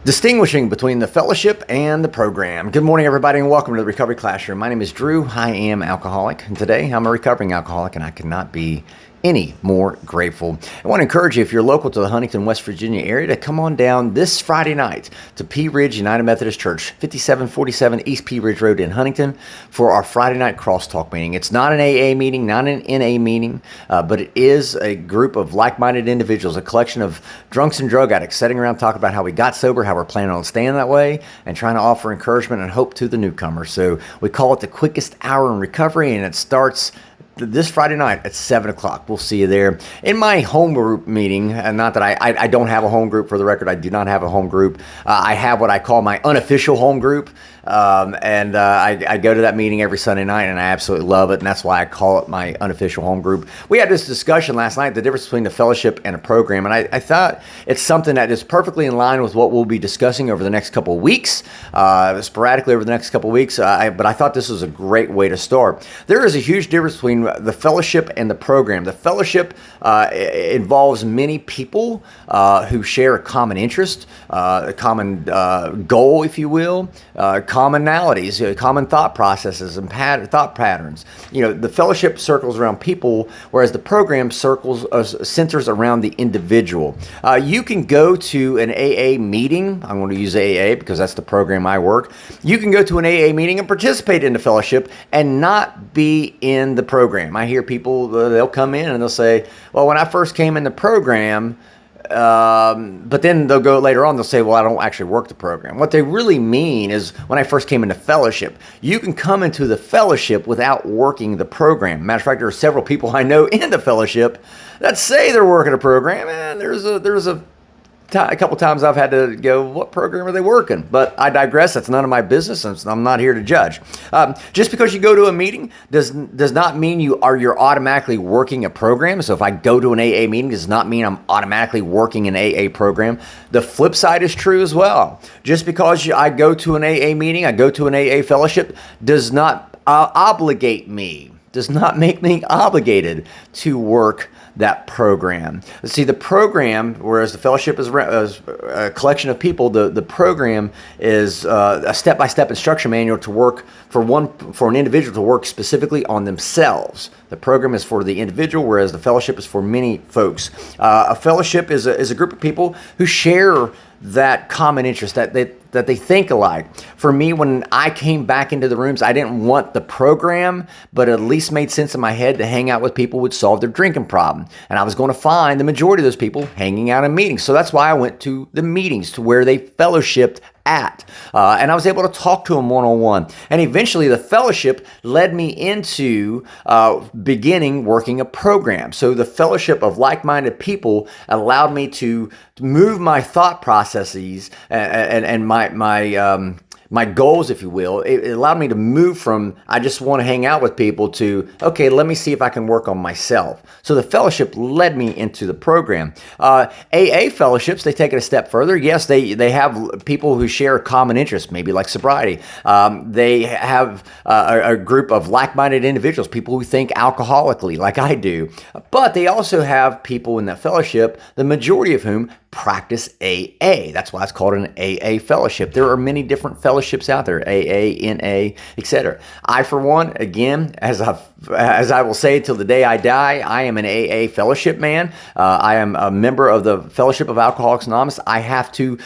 Distinguishing between the fellowship and the program. Good morning, everybody, and welcome to the Recovery Classroom. My name is Drew. I am alcoholic, and today I'm a recovering alcoholic, and I could not be any more grateful. I want to encourage you, if you're local to the Huntington, West Virginia area, to come on down this Friday night to Pea Ridge United Methodist Church, 5747 East Pea Ridge Road in Huntington, for our Friday night crosstalk meeting. It's not an AA meeting, not an NA meeting, but it is a group of like-minded individuals, a collection of drunks and drug addicts sitting around talking about how we got sober, how we're planning on staying that way, and trying to offer encouragement and hope to the newcomers. So we call it the quickest hour in recovery, and it starts this Friday night at 7 o'clock. We'll see you there. In my home group meeting, and not that I don't have a home group, for the record, I do not have a home group. I have what I call my unofficial home group. I go to that meeting every Sunday night, and I absolutely love it, and that's why I call it my unofficial home group. We had this discussion last night, the difference between the fellowship and a program, and I thought it's something that is perfectly in line with what we'll be discussing over the next couple of weeks, sporadically over the next couple of weeks, but I thought this was a great way to start. There is a huge difference between the fellowship and the program. The fellowship involves many people who share a common interest, a common goal, if you will, commonalities, common thought processes and thought patterns. You know, the fellowship circles around people, whereas the program centers around the individual. You can go to an AA meeting. I'm going to use AA because that's the program I work. You can go to an AA meeting and participate in the fellowship and not be in the program. I hear people, they'll come in and they'll say, well, when I first came in the program, but then they'll go later on, they'll say, well, I don't actually work the program. What they really mean is, when I first came into fellowship, you can come into the fellowship without working the program. Matter of fact, there are several people I know in the fellowship that say they're working a program, and there's a couple times I've had to go, what program are they working? But I digress. That's none of my business, and I'm not here to judge. Just because you go to a meeting does not mean you're automatically working a program. So if I go to an AA meeting, does not mean I'm automatically working an AA program. The flip side is true as well. Just because I go to an AA meeting, I go to an AA fellowship, does not obligate me, does not make me obligated to work that program. See, the program, whereas the fellowship is a collection of people, the program is a step-by-step instruction manual to work for an individual to work specifically on themselves. The program is for the individual, whereas the fellowship is for many folks. A fellowship is a group of people who share that common interest, that they think alike. For me, when I came back into the rooms, I didn't want the program, but it at least made sense in my head to hang out with people who would solve their drinking problem. And I was going to find the majority of those people hanging out in meetings. So that's why I went to the meetings, to where they fellowshipped at. And I was able to talk to them one-on-one. And eventually the fellowship led me into beginning working a program. So the fellowship of like-minded people allowed me to move my thought processes and my goals, if you will. It allowed me to move from, I just want to hang out with people, to, okay, let me see if I can work on myself. So the fellowship led me into the program. AA fellowships, they take it a step further. Yes, they have people who share a common interest, maybe like sobriety. They have a group of like-minded individuals, people who think alcoholically, like I do. But they also have people in that fellowship, the majority of whom practice AA. That's why it's called an AA fellowship. There are many different fellowships out there, AA, NA, etc. I, for one, again, as I will say till the day I die, I am an AA fellowship man. I am a member of the Fellowship of Alcoholics Anonymous. I have to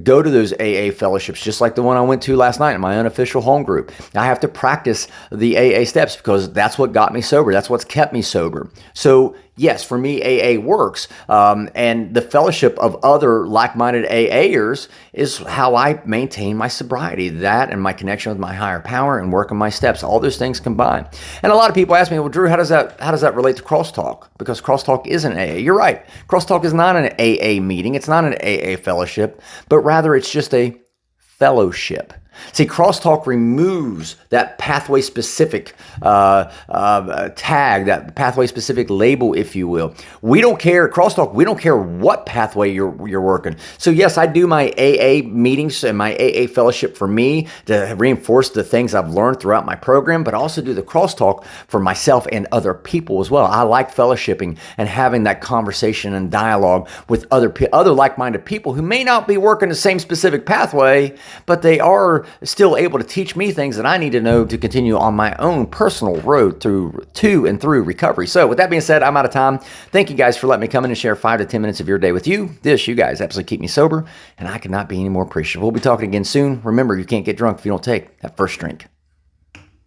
go to those AA fellowships, just like the one I went to last night in my unofficial home group. I have to practice the AA steps because that's what got me sober. That's what's kept me sober. So yes, for me, AA works. And the fellowship of other like-minded AAers is how I maintain my sobriety. That and my connection with my higher power and work on my steps, all those things combined. And a lot of people ask me, well, Drew, how does that relate to Crosstalk? Because Crosstalk is an AA. You're right. Crosstalk is not an AA meeting. It's not an AA fellowship, but rather it's just a fellowship. See, crosstalk removes that pathway specific tag, that pathway specific label, if you will. We don't care, crosstalk, we don't care what pathway you're working. So yes, I do my AA meetings and my AA fellowship for me to reinforce the things I've learned throughout my program, but I also do the crosstalk for myself and other people as well. I like fellowshipping and having that conversation and dialogue with other like-minded people who may not be working the same specific pathway, but they are still able to teach me things that I need to know to continue on my own personal road to and through recovery. So with that being said, I'm out of time. Thank you guys for letting me come in and share 5 to 10 minutes of your day with you. You guys absolutely keep me sober, and I could not be any more appreciative. We'll be talking again soon. Remember, you can't get drunk if you don't take that first drink.